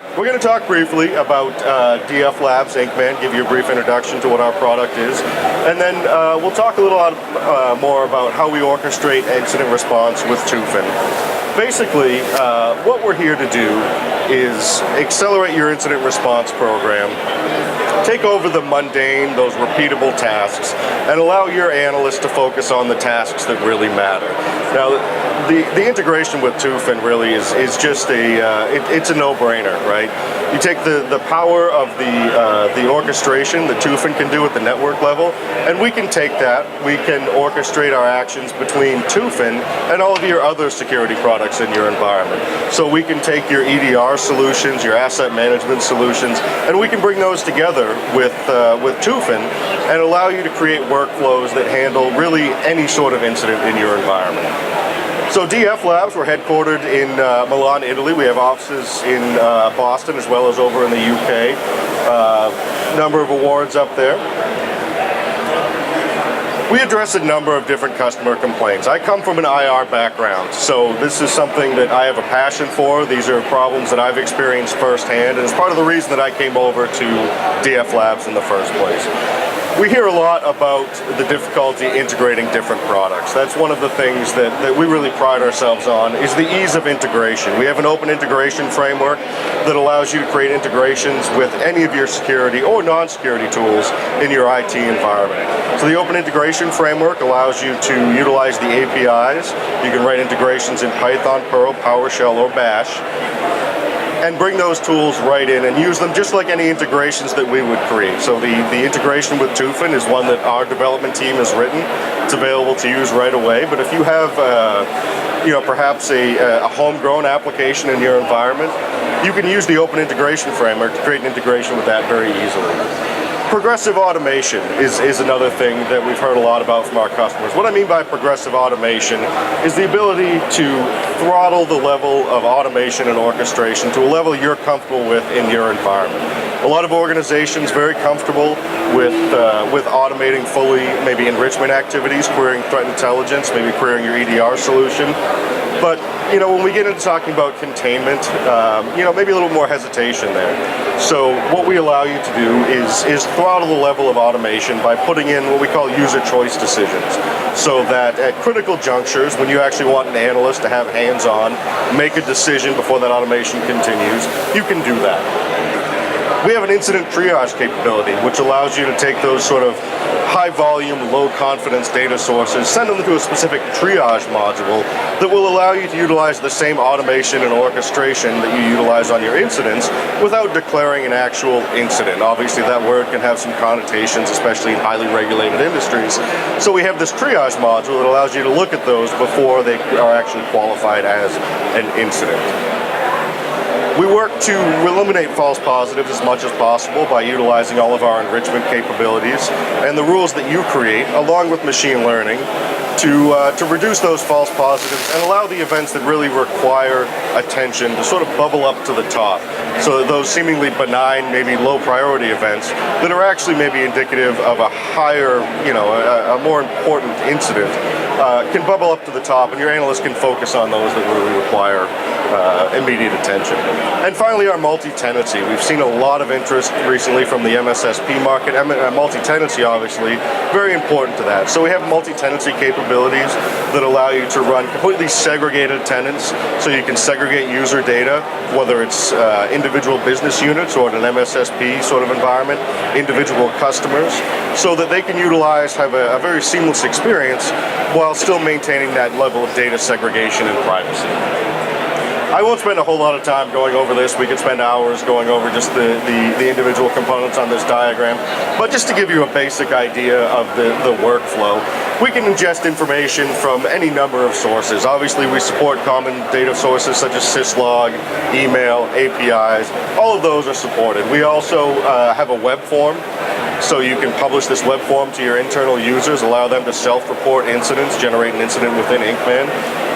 We're going to talk briefly about DFLabs Inkman, give you a brief introduction to what our product is, and then we'll talk a little more about how we orchestrate incident response with Tufin. Basically, what we're here to do is accelerate your incident response program, take over the mundane, those repeatable tasks, and allow your analysts to focus on the tasks that really matter. Now, the integration with Tufin really is just it's a no-brainer, right? You take the power of the orchestration that Tufin can do at the network level, and we can take that, we can orchestrate our actions between Tufin and all of your other security products in your environment. So we can take your EDR solutions, your asset management solutions, and we can bring those together with Tufin and allow you to create workflows that handle really any sort of incident in your environment. So DFLabs, we're headquartered in Milan, Italy. We have offices in Boston as well as over in the UK. Number of awards up there. We address a number of different customer complaints. I come from an IR background, so this is something that I have a passion for. These are problems that I've experienced firsthand, and it's part of the reason that I came over to DFLabs in the first place. We hear a lot about the difficulty integrating different products. That's one of the things that we really pride ourselves on, is the ease of integration. We have an open integration framework that allows you to create integrations with any of your security or non-security tools in your IT environment. So the open integration framework allows you to utilize the APIs. You can write integrations in Python, Perl, PowerShell, or Bash, and bring those tools right in and use them just like any integrations that we would create. So the integration with Tufin is one that our development team has written. It's available to use right away, but if you have perhaps a homegrown application in your environment, you can use the open integration framework to create an integration with that very easily. Progressive automation is another thing that we've heard a lot about from our customers. What I mean by progressive automation is the ability to throttle the level of automation and orchestration to a level you're comfortable with in your environment. A lot of organizations very comfortable with automating fully maybe enrichment activities, querying threat intelligence, maybe querying your EDR solution. But when we get into talking about containment, maybe a little more hesitation there. So what we allow you to do is throttle the level of automation by putting in what we call user choice decisions. So that at critical junctures, when you actually want an analyst to have hands-on, make a decision before that automation continues, you can do that. We have an incident triage capability, which allows you to take those sort of high-volume, low-confidence data sources, send them to a specific triage module that will allow you to utilize the same automation and orchestration that you utilize on your incidents without declaring an actual incident. Obviously, that word can have some connotations, especially in highly regulated industries. So we have this triage module that allows you to look at those before they are actually qualified as an incident. We work to eliminate false positives as much as possible by utilizing all of our enrichment capabilities and the rules that you create, along with machine learning, to reduce those false positives and allow the events that really require attention to sort of bubble up to the top. So those seemingly benign, maybe low priority events that are actually maybe indicative of a higher, a more important incident can bubble up to the top, and your analysts can focus on those that really require immediate attention. And finally, our multi-tenancy. We've seen a lot of interest recently from the MSSP market. Multi-tenancy, obviously, very important to that. So we have multi-tenancy capabilities that allow you to run completely segregated tenants, so you can segregate user data, whether it's individual business units or in an MSSP sort of environment, individual customers, so that they can have a very seamless experience while still maintaining that level of data segregation and privacy. I won't spend a whole lot of time going over this. We could spend hours going over just the individual components on this diagram. But just to give you a basic idea of the workflow, we can ingest information from any number of sources. Obviously, we support common data sources such as syslog, email, APIs. All of those are supported. We also have a web form. So you can publish this web form to your internal users, allow them to self-report incidents, generate an incident within Inkman.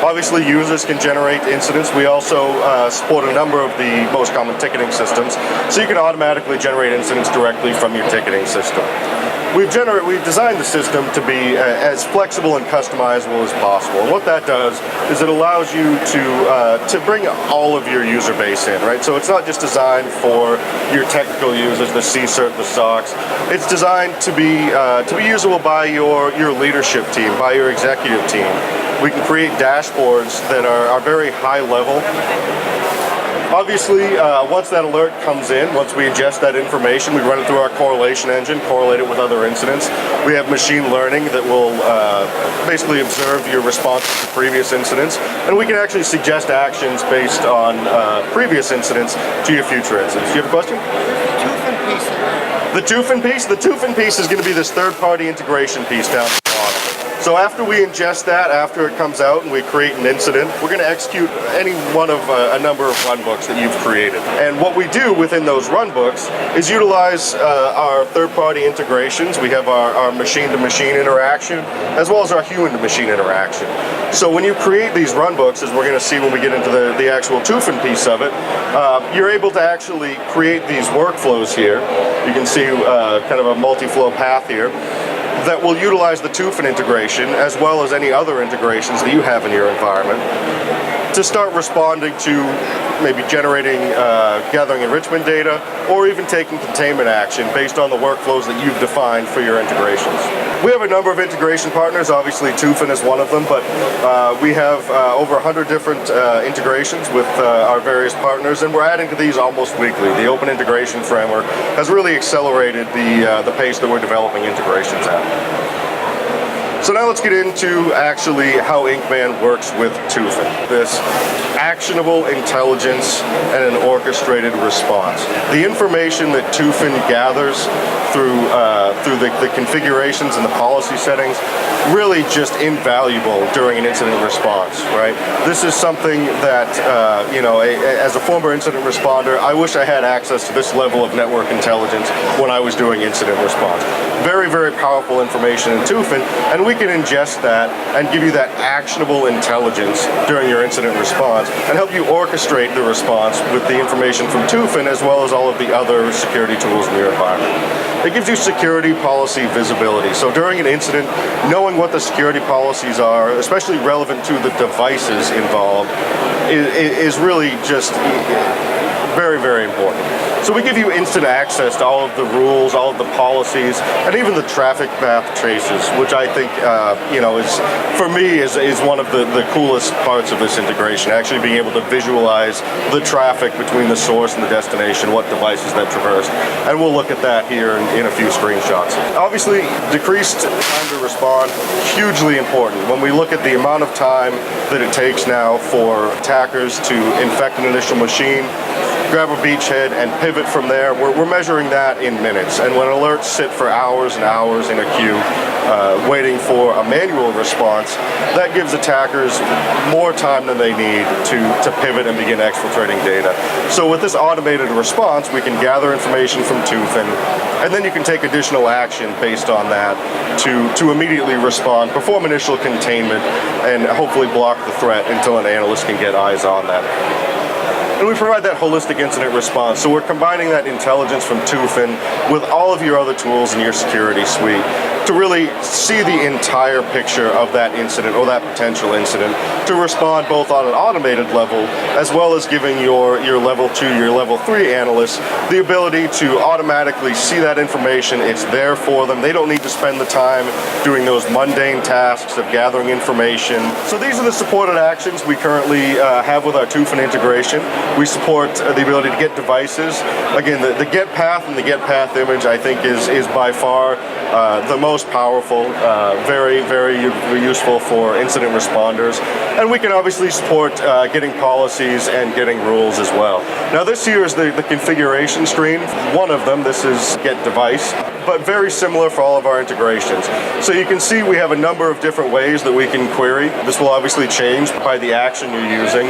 Obviously, users can generate incidents. We also support a number of the most common ticketing systems, so you can automatically generate incidents directly from your ticketing system. we've designed the system to be as flexible and customizable as possible. And what that does is it allows you to bring all of your user base in, right? So it's not just designed for your technical users, the CCERT, the SOCs. It's designed to be usable by your leadership team, by your executive team. We can create dashboards that are very high level. Obviously, once that alert comes in, once we ingest that information, we run it through our correlation engine, correlate it with other incidents. We have machine learning that will basically observe your responses to previous incidents, and we can actually suggest actions based on previous incidents to your future incidents. Do you have a question? Tufin piece. The Tufin piece? The Tufin piece is going to be this third-party integration piece down at the bottom. So after we ingest that, after it comes out and we create an incident, we're going to execute any one of a number of runbooks that you've created. And what we do within those runbooks is utilize our third-party integrations. We have our machine-to-machine interaction, as well as our human-to-machine interaction. So when you create these runbooks, as we're going to see when we get into the actual Tufin piece of it, you're able to actually create these workflows here. You can see kind of a multi-flow path here that will utilize the Tufin integration as well as any other integrations that you have in your environment to start responding to maybe generating, gathering enrichment data, or even taking containment action based on the workflows that you've defined for your integrations. We have a number of integration partners. Obviously Tufin is one of them, but we have over 100 different integrations with our various partners, and we're adding to these almost weekly. The open integration framework has really accelerated the pace that we're developing integrations at. So now let's get into actually how Inkman works with Tufin. This actionable intelligence and an orchestrated response. The information that Tufin gathers through the configurations and the policy settings really just invaluable during an incident response, right? This is something that, as a former incident responder, I wish I had access to this level of network intelligence when I was doing incident response. Very, very powerful information in Tufin, and we can ingest that and give you that actionable intelligence during your incident response and help you orchestrate the response with the information from Tufin as well as all of the other security tools in your environment. It gives you security policy visibility. So during an incident, knowing what the security policies are, especially relevant to the devices involved, is really just very, very important. So we give you instant access to all of the rules, all of the policies, and even the traffic path traces, which I think, for me, is one of the coolest parts of this integration, actually being able to visualize the traffic between the source and the destination, what devices that traversed. And we'll look at that here in a few screenshots. Obviously, decreased time to respond, hugely important. When we look at the amount of time that it takes now for attackers to infect an initial machine, grab a beachhead and pivot from there, we're measuring that in minutes. And when alerts sit for hours and hours in a queue waiting for a manual response, that gives attackers more time than they need to pivot and begin exfiltrating data. So with this automated response, we can gather information from Tufin, and then you can take additional action based on that to immediately respond, perform initial containment, and hopefully block the threat until an analyst can get eyes on that. And we provide that holistic incident response. So we're combining that intelligence from Tufin with all of your other tools in your security suite to really see the entire picture of that incident or that potential incident, to respond both on an automated level as well as giving your level 2, your level 3 analysts the ability to automatically see that information. It's there for them. They don't need to spend the time doing those mundane tasks of gathering information. So these are the supported actions we currently have with our Tufin integration. We support the ability to get devices. Again, the get path and the get path image, I think, is by far the most powerful, very, very useful for incident responders. And we can obviously support getting policies and getting rules as well. Now this here is the configuration screen. One of them, this is get device, but very similar for all of our integrations. So you can see we have a number of different ways that we can query. This will obviously change by the action you're using,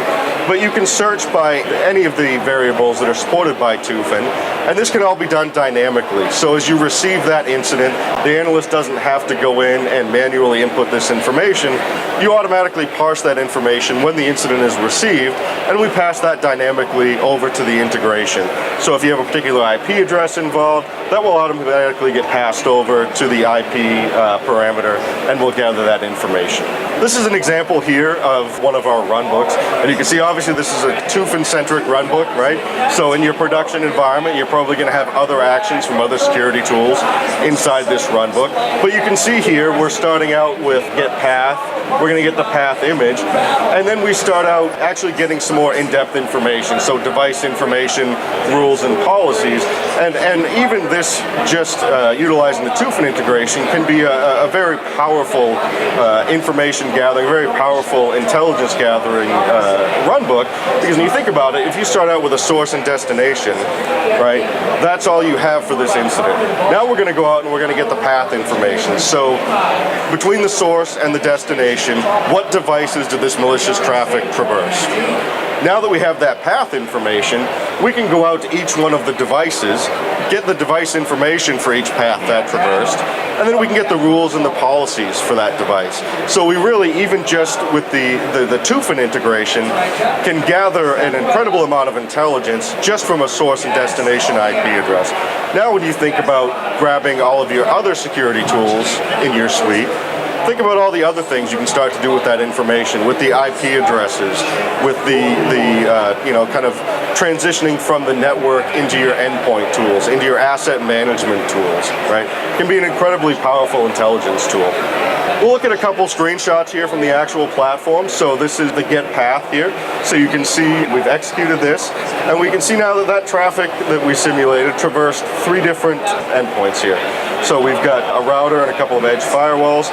but you can search by any of the variables that are supported by Tufin, and this can all be done dynamically. So as you receive that incident, the analyst doesn't have to go in and manually input this information. You automatically parse that information when the incident is received, and we pass that dynamically over to the integration. So if you have a particular IP address involved, that will automatically automatically get passed over to the IP parameter, and we'll gather that information. This is an example here of one of our runbooks, and you can see obviously this is a Tufin-centric runbook, right? So in your production environment, you're probably going to have other actions from other security tools inside this runbook. But you can see here we're starting out with get path. We're going to get the path image, and then we start out actually getting some more in-depth information, so device information, rules, and policies. And even this, just utilizing the Tufin integration, can be a very powerful information gathering, very powerful intelligence gathering runbook, because when you think about it, if you start out with a source and destination, right, that's all you have for this incident. Now we're going to go out and we're going to get the path information. So between the source and the destination, what devices did this malicious traffic traverse? Now that we have that path information, we can go out to each one of the devices, get the device information for each path that traversed, and then we can get the rules and the policies for that device. So we really, even just with the Tufin integration, can gather an incredible amount of intelligence just from a source and destination IP address. Now when you think about grabbing all of your other security tools in your suite, think about all the other things you can start to do with that information, with the IP addresses, with the kind of transitioning from the network into your endpoint tools, into your asset management tools, right? It can be an incredibly powerful intelligence tool. We'll look at a couple screenshots here from the actual platform. So this is the get path here. So you can see we've executed this, and we can see now that that traffic that we simulated traversed 3 different endpoints here. So we've got a router and a couple of edge firewalls.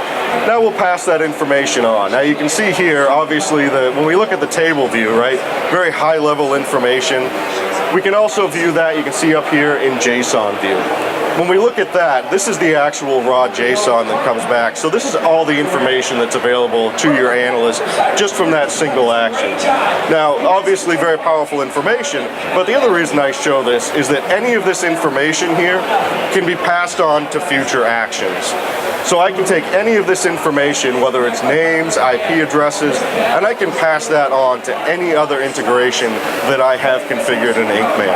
Now we'll pass that information on. Now you can see here, obviously, when we look at the table view, right, very high level information. We can also view that, you can see up here in JSON view. When we look at that, this is the actual raw JSON that comes back. So this is all the information that's available to your analyst just from that single action. Now, obviously very powerful information, but the other reason I show this is that any of this information here can be passed on to future actions. So I can take any of this information, whether it's names, IP addresses, and I can pass that on to any other integration that I have configured in Inkman.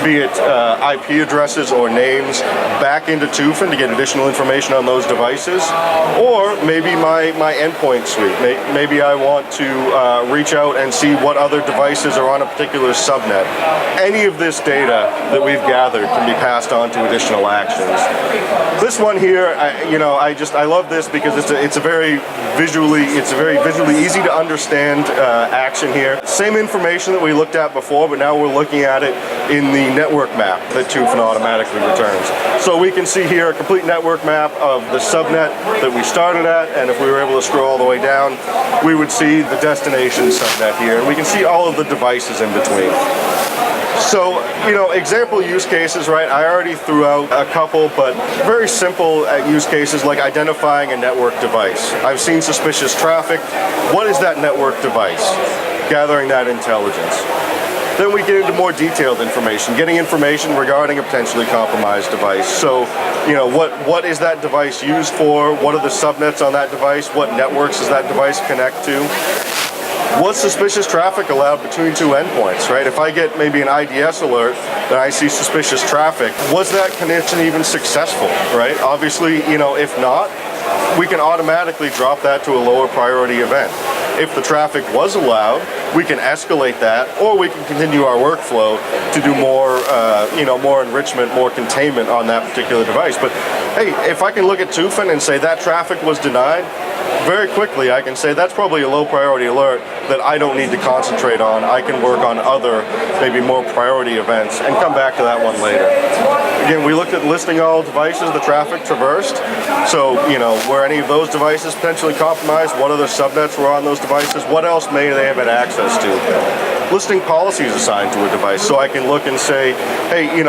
Be it IP addresses or names back into Tufin to get additional information on those devices, or maybe my endpoint suite. Maybe I want to reach out and see what other devices are on a particular subnet. Any of this data that we've gathered can be passed on to additional actions. This one here, I love this because it's a very visually easy to understand action here. Same information that we looked at before, but now we're looking at it in the network map that Tufin automatically returns. So we can see here a complete network map of the subnet that we started at, and if we were able to scroll all the way down, we would see the destination subnet here, and we can see all of the devices in between. So, example use cases, right? I already threw out a couple, but very simple use cases like identifying a network device. I've seen suspicious traffic. What is that network device? Gathering that intelligence. Then we get into more detailed information, getting information regarding a potentially compromised device. So, what is that device used for? What are the subnets on that device? What networks does that device connect to? Was suspicious traffic allowed between 2 endpoints, right? If I get maybe an IDS alert that I see suspicious traffic, was that connection even successful, right? Obviously, if not, we can automatically drop that to a lower priority event. If the traffic was allowed, we can escalate that, or we can continue our workflow to do more, more enrichment, more containment on that particular device. But hey, if I can look at Tufin and say that traffic was denied, very quickly I can say that's probably a low priority alert that I don't need to concentrate on. I can work on other, maybe more priority events and come back to that one later. Again, we looked at listing all devices the traffic traversed. So, were any of those devices potentially compromised? What other subnets were on those devices? What else may they have had access to? Listing policies assigned to a device, so I can look and say, hey,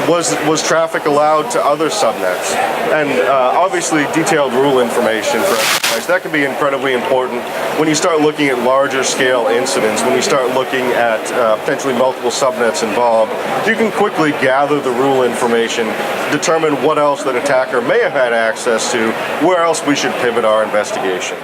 was traffic allowed to other subnets? And obviously detailed rule information for every device. That can be incredibly important when you start looking at larger scale incidents, when you start looking at potentially multiple subnets involved. You can quickly gather the rule information, determine what else that attacker may have had access to, where else we should pivot our investigation.